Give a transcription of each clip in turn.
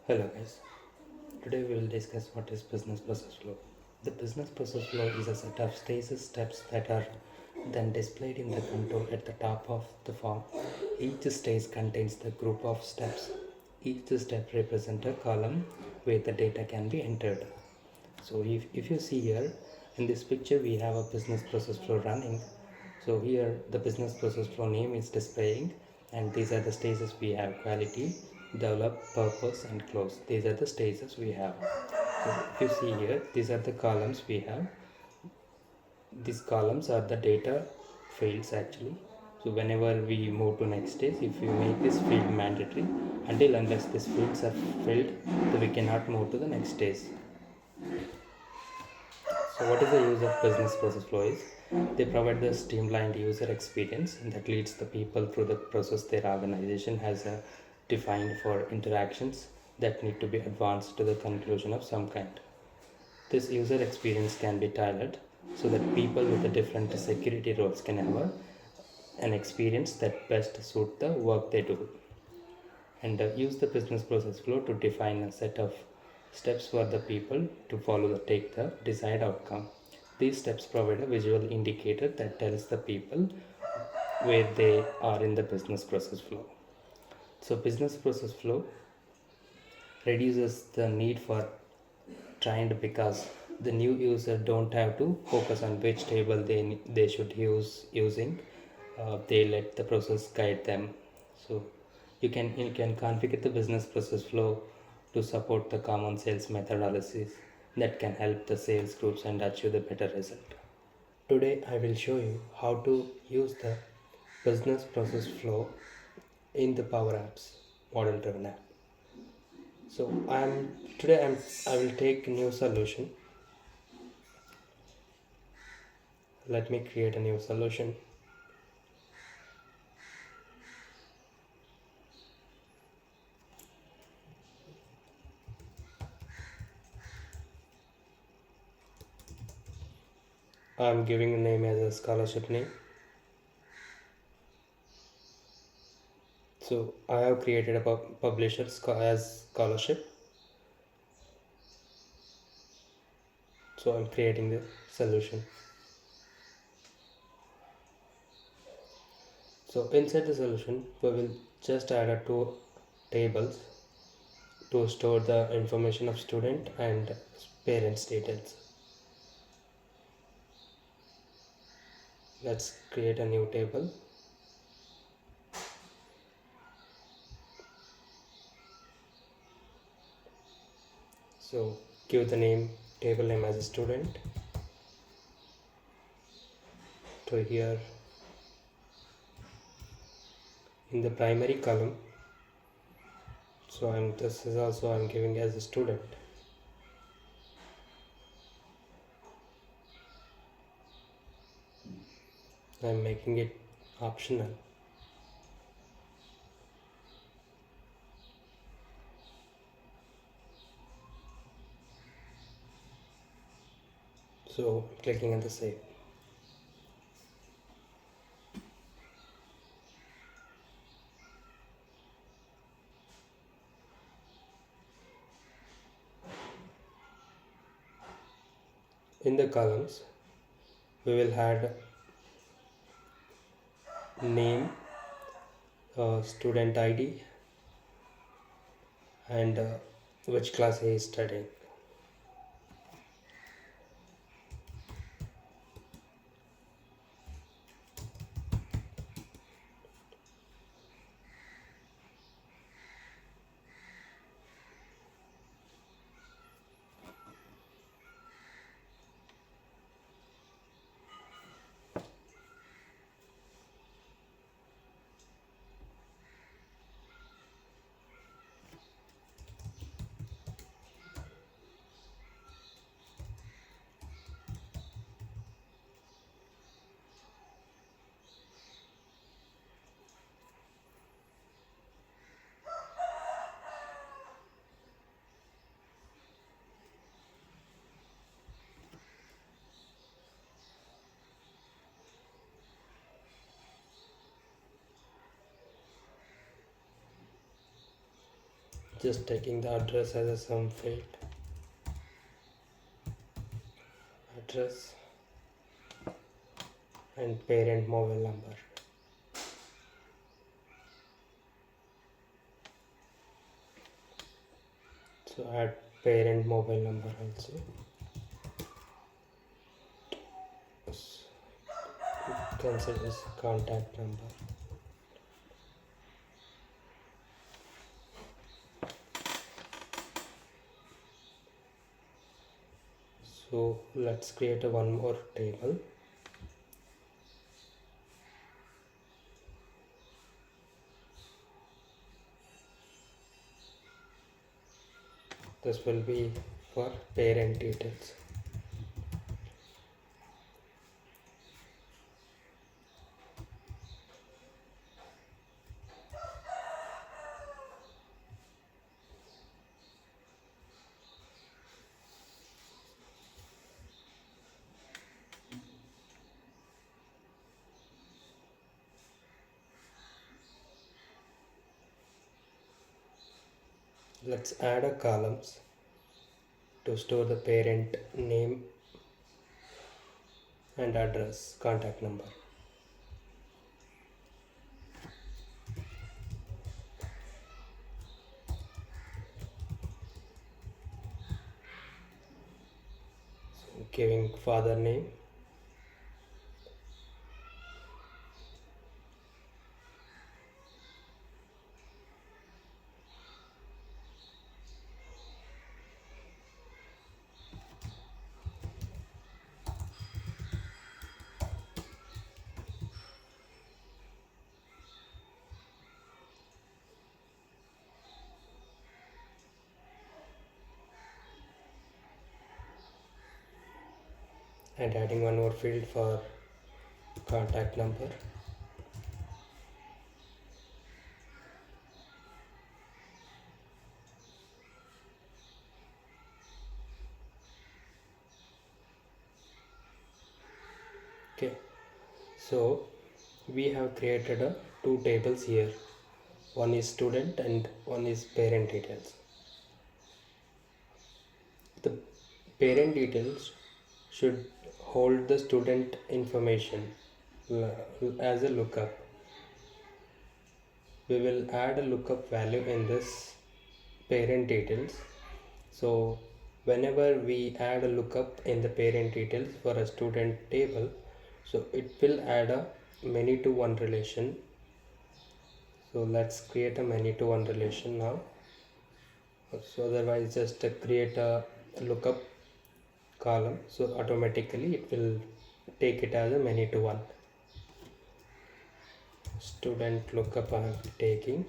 Hello guys, today we will discuss what is business process flow. The business process flow is a set of stages steps that are then displayed in the control at the top of the form. Each stage contains the group of steps. Each step represents a column where the data can be entered. So if you see here in this picture we have a business process flow running. So here the business process flow name is displaying, and these are the stages we have: quality, develop, purpose and close. These are the stages we have. So if you see here, these are the columns we have. These columns are the data fields actually. So whenever we move to next stage, if you make this field mandatory, until unless these fields are filled, so we cannot move to the next stage. So what is the use of business process flow is, they provide the streamlined user experience that leads the people through the process their organization has defined for interactions that need to be advanced to the conclusion of some kind. This user experience can be tailored so that people with the different security roles can have an experience that best suit the work they do, and use the business process flow to define a set of steps for the people to follow to take the desired outcome. These steps provide a visual indicator that tells the people where they are in the business process flow. So business process flow reduces the need for trained, because the new user don't have to focus on which table they should using. They let the process guide them. So you can configure the business process flow to support the common sales methodologies that can help the sales groups and achieve the better result. Today I will show you how to use the business process flow in the PowerApps model driven app. So I will take a new solution. Let me create a new solution. I'm giving a name as a scholarship name. So I have created a publisher as scholarship. So I'm creating the solution. So inside the solution we will just add two tables to store the information of student and parents details. Let's create a new table. So give the table name as a student. To here in the primary column, so this is also I'm giving as a student. I'm making it optional. So clicking on the save. In the columns we will add name, student ID and which class he is studying. Just taking the address as a sum field. Address and parent mobile number. So add parent mobile number also. Consider this contact number. So let's create a one more table. This will be for parent details. Let's add a columns to store the parent name and address, contact number. So giving father name, and adding one more field for contact number. Okay, so we have created two tables here. One is student and one is parent details. The parent details should hold the student information as a lookup. We will add a lookup value in this parent details. So whenever we add a lookup in the parent details for a student table, so it will add a many to one relation. So let's create a many to one relation now. So otherwise just create a lookup column, so automatically it will take it as a many to one. Student lookup I am taking.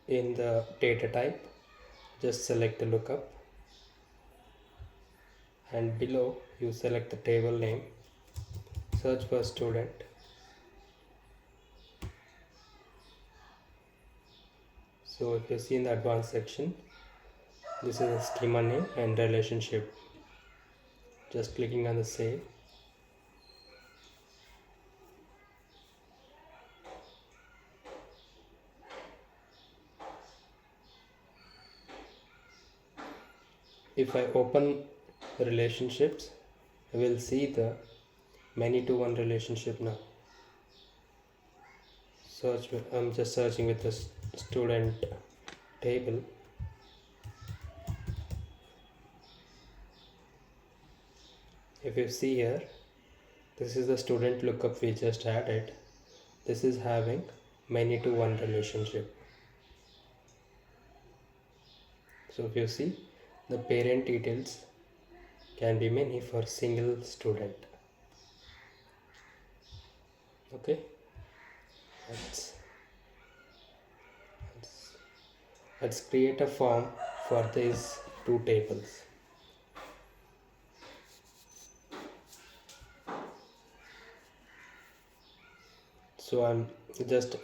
In the data type, just select the lookup, and below you select the table name, search for student, so if you see in the advanced section, this is a schema name and relationship. Just clicking on the save. If I open relationships, I will see the many to one relationship now. I'm just searching with the student table. If you see here, this is the student lookup we just added. This is having many to one relationship. So if you see, the parent details can be many for single student. Okay, let's create a form for these two tables. So I'm just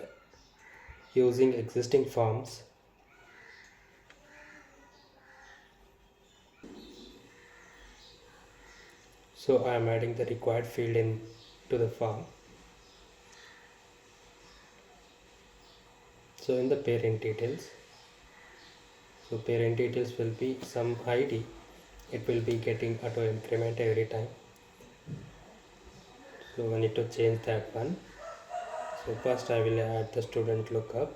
using existing forms. So I am adding the required field in to the form. So in the parent details, so parent details will be some id. It will be getting auto increment every time, so we need to change that one. So first I will add the student lookup,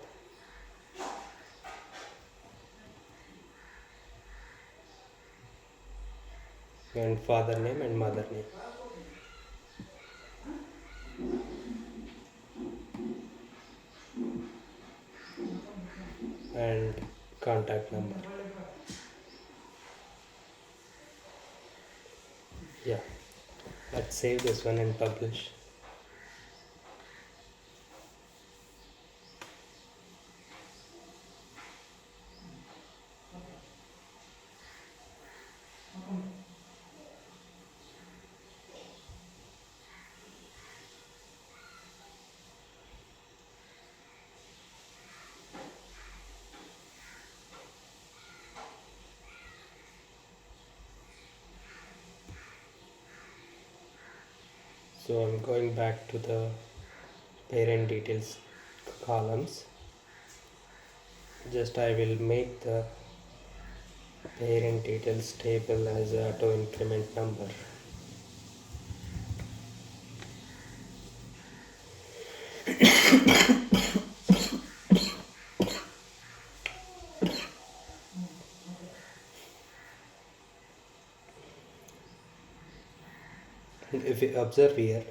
and father name and mother name, and contact number. Yeah, let's save this one and publish. So I'm going back to the parent details columns. Just I will make the parent details table as a auto increment number. And if you observe here,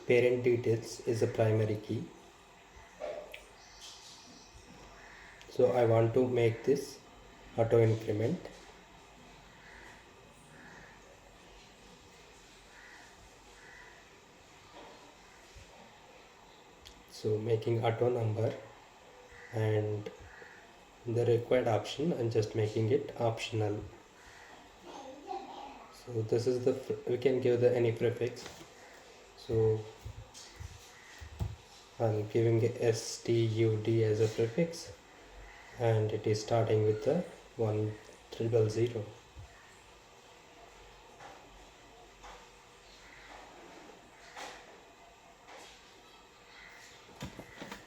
parent details is a primary key. So I want to make this auto increment. So making auto number, and the required option and just making it optional. So this is the, we can give the any prefix. So I'm giving a stud as a prefix, and it is starting with the 1000.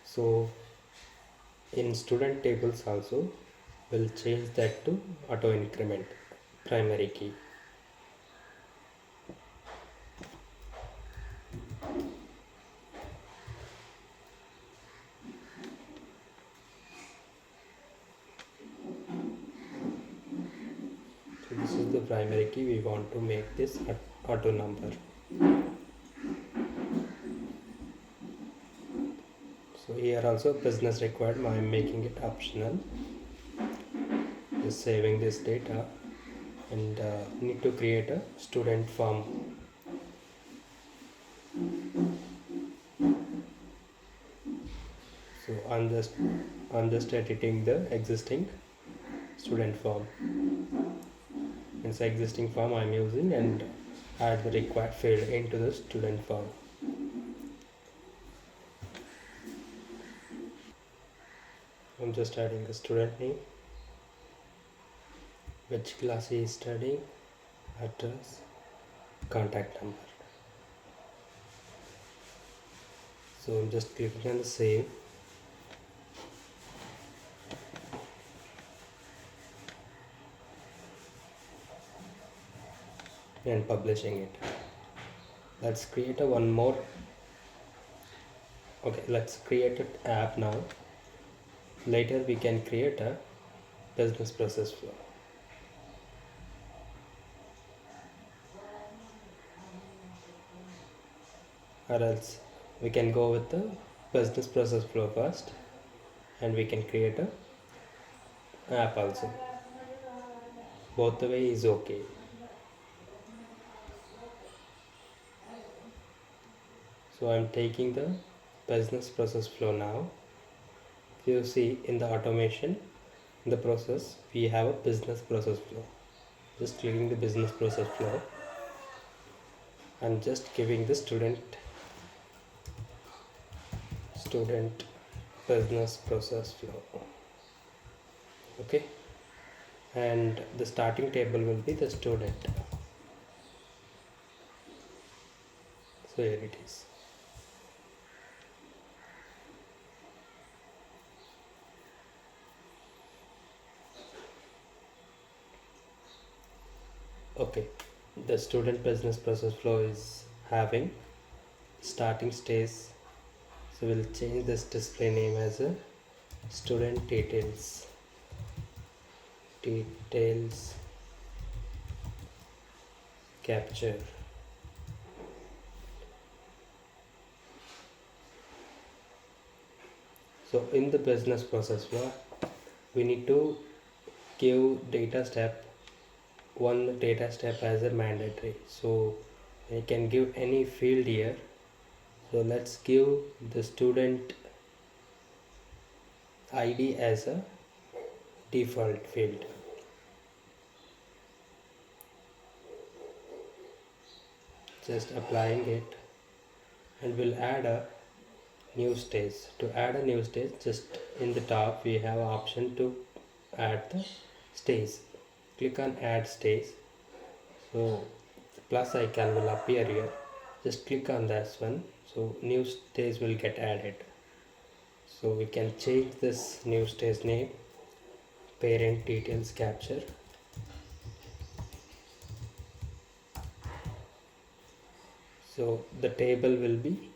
So in student tables also we'll change that to auto increment primary key. So this is the primary key, we want to make this auto number. So here also business required, I am making it optional. Just saving this data, and need to create a student form. So I'm just editing the existing student form. It's the existing form I'm using, and add the required field into the student form. I'm just adding the student name, which class he is studying, address, contact number. So I'm just clicking on the save. And publishing it. Let's create a one more. Okay, let's create an app now. Later we can create a business process flow. Or else we can go with the business process flow first, and we can create a app also. Both the way is okay. So I'm taking the business process flow now. If you see in the automation, in the process, we have a business process flow. Just clicking the business process flow, and just giving the student business process flow. Okay, and the starting table will be the student. So here it is. Okay, the student business process flow is having starting stage, so we'll change this display name as a student details capture. So in the business process flow, we need to give data step, one data step as a mandatory. So I can give any field here. So let's give the student ID as a default field. Just applying it, and we'll add a new stage. To add a new stage, just in the top we have option to add the stage. Click on add stage. So the plus icon will appear here. Just click on this one. So new stage will get added. So we can change this new stage name, parent details capture. So the table will be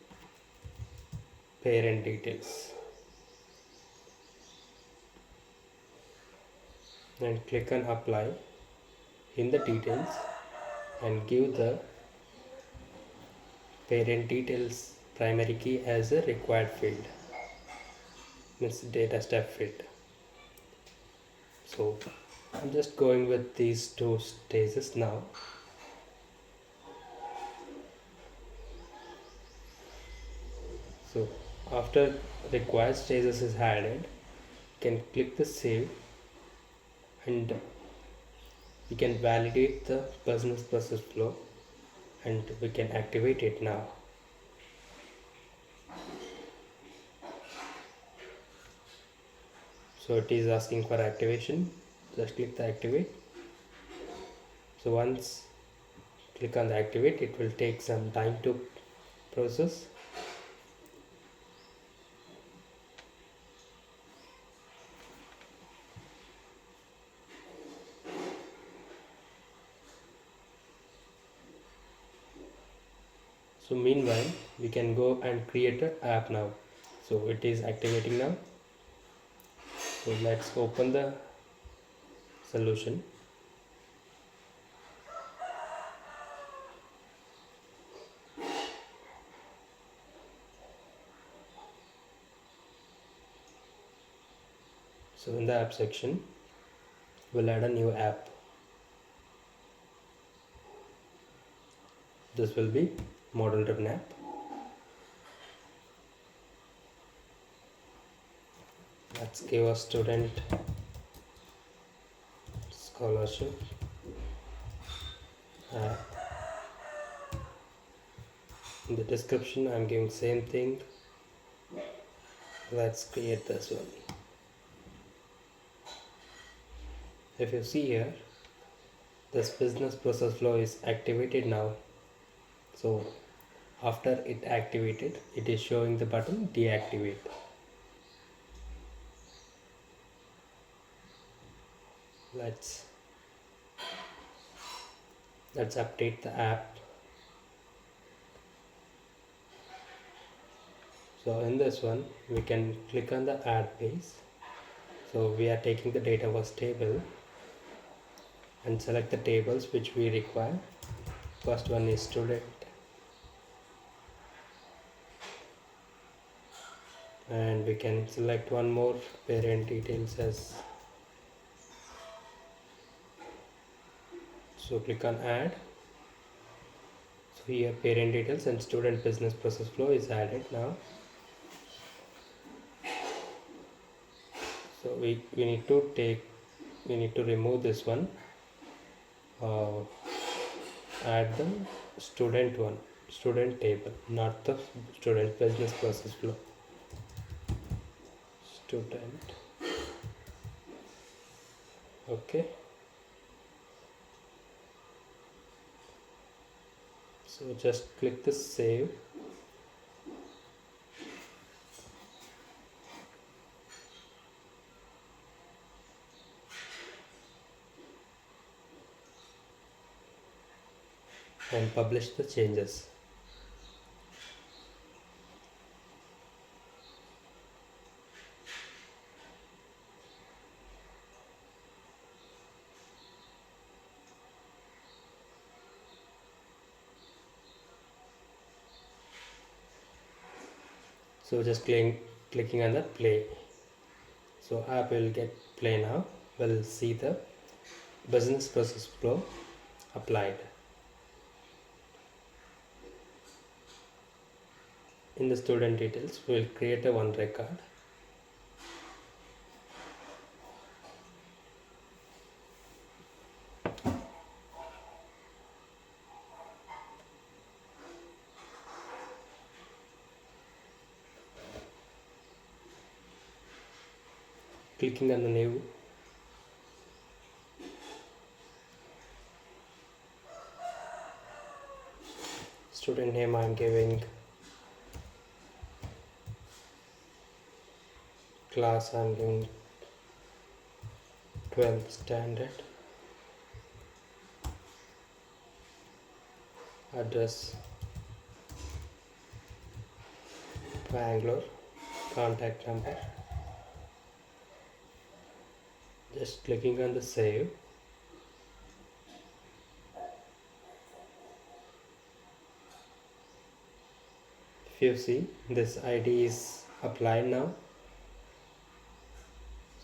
parent details. And click on apply in the details and give the parent details primary key as a required field, means data step field. So I'm just going with these two stages now. So after required stages is added, you can click the save, and we can validate the business process flow, and we can activate it now. So it is asking for activation. Just click the activate. So once click on the activate, it will take some time to process. So meanwhile we can go and create an app now. So it is activating now. So let's open the solution. So in the app section, we'll add a new app. This will be model driven app. Let's give a student scholarship app. In the description I'm giving same thing. Let's create this one. If you see here, this business process flow is activated now. So after it activated, it is showing the button deactivate. Let's update the app. So in this one we can click on the add page. So we are taking the data was table and select the tables which we require. First one is student, and we can select one more parent details as. So click on add. So here parent details and student business process flow is added now. So we need to remove this one. Add the student table, not the student business process flow. Student. Okay. So just click the save. and publish the changes. So just clicking on the play. So app will get play now. We'll see the business process flow applied. In the student details, we'll create a one record. Clicking on the new, student name I'm giving, class I'm giving 12th standard, address Bangalore, contact number. Just clicking on the save. If you see, this ID is applied now.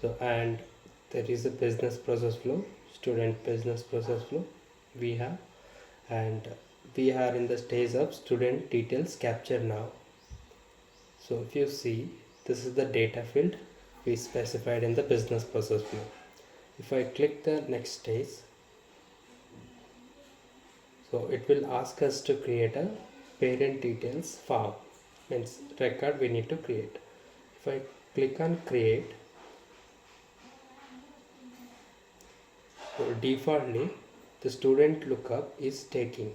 So, and there is a business process flow, student business process flow we have, and we are in the stage of student details capture now. So if you see, this is the data field we specified in the business process flow. If I click the next stage, so it will ask us to create a parent details form, means record we need to create. If I click on create, so defaultly the student lookup is taking,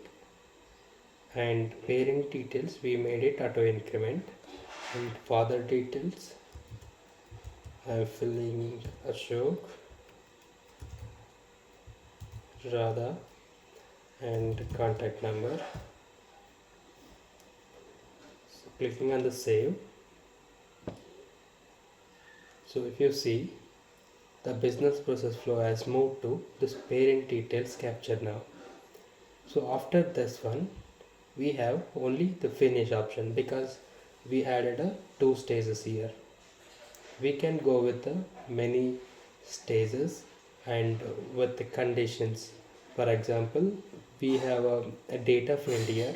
and parent details we made it auto increment, and father details I'm filling Ashok, Radha, and contact number. So clicking on the save. So if you see, the business process flow has moved to this parent details capture now. So after this one, we have only the finish option because we added a 2 stages here. We can go with the many stages and with the conditions. For example, we have a data field here.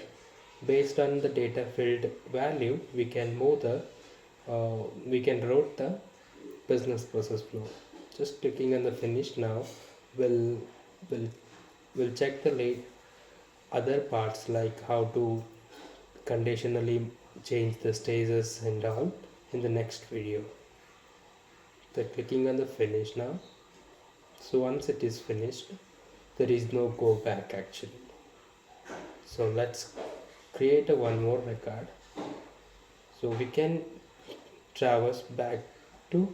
Based on the data field value, we can move the we can route the business process flow. Just clicking on the finish now will will check the other parts like how to conditionally change the stages and all in the next video. So clicking on the finish now. So once it is finished, there is no go back actually. So let's create a one more record. So we can traverse back to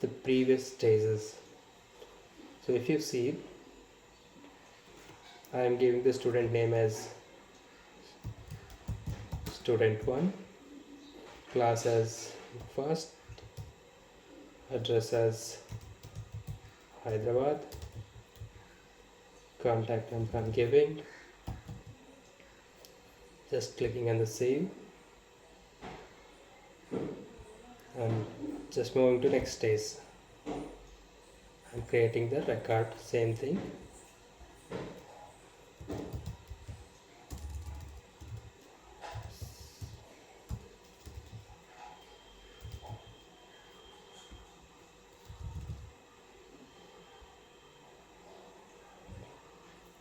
the previous stages. So if you see, I am giving the student name as student 1, class as first, address as Hyderabad, contact number I'm giving. Just clicking on the save. I'm just moving to next stage. I'm creating the record, same thing.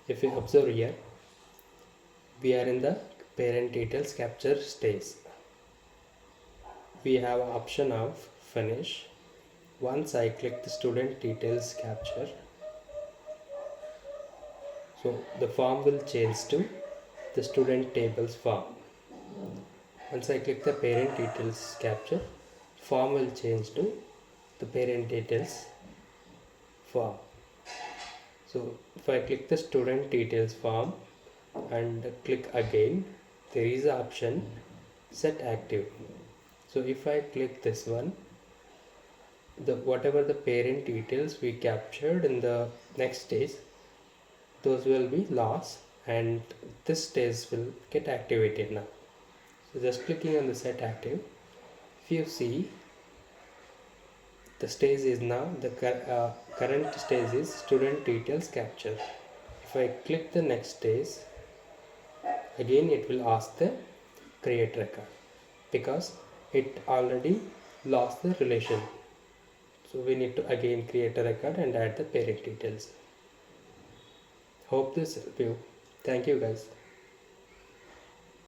If you observe here, we are in the parent details capture stage. We have an option of finish. Once I click the student details capture, so the form will change to the student tables form. Once I click the parent details capture, form will change to the parent details form. So if I click the student details form, and click again. There is an option set active. So if I click this one, the whatever the parent details we captured in the next stage, those will be lost, and this stage will get activated now. So just clicking on the set active, if you see, the stage is now the current stage is student details capture. If I click the next stage, again it will ask the create record, because it already lost the relation. So we need to again create a record and add the parent details. Hope this help you. Thank you guys.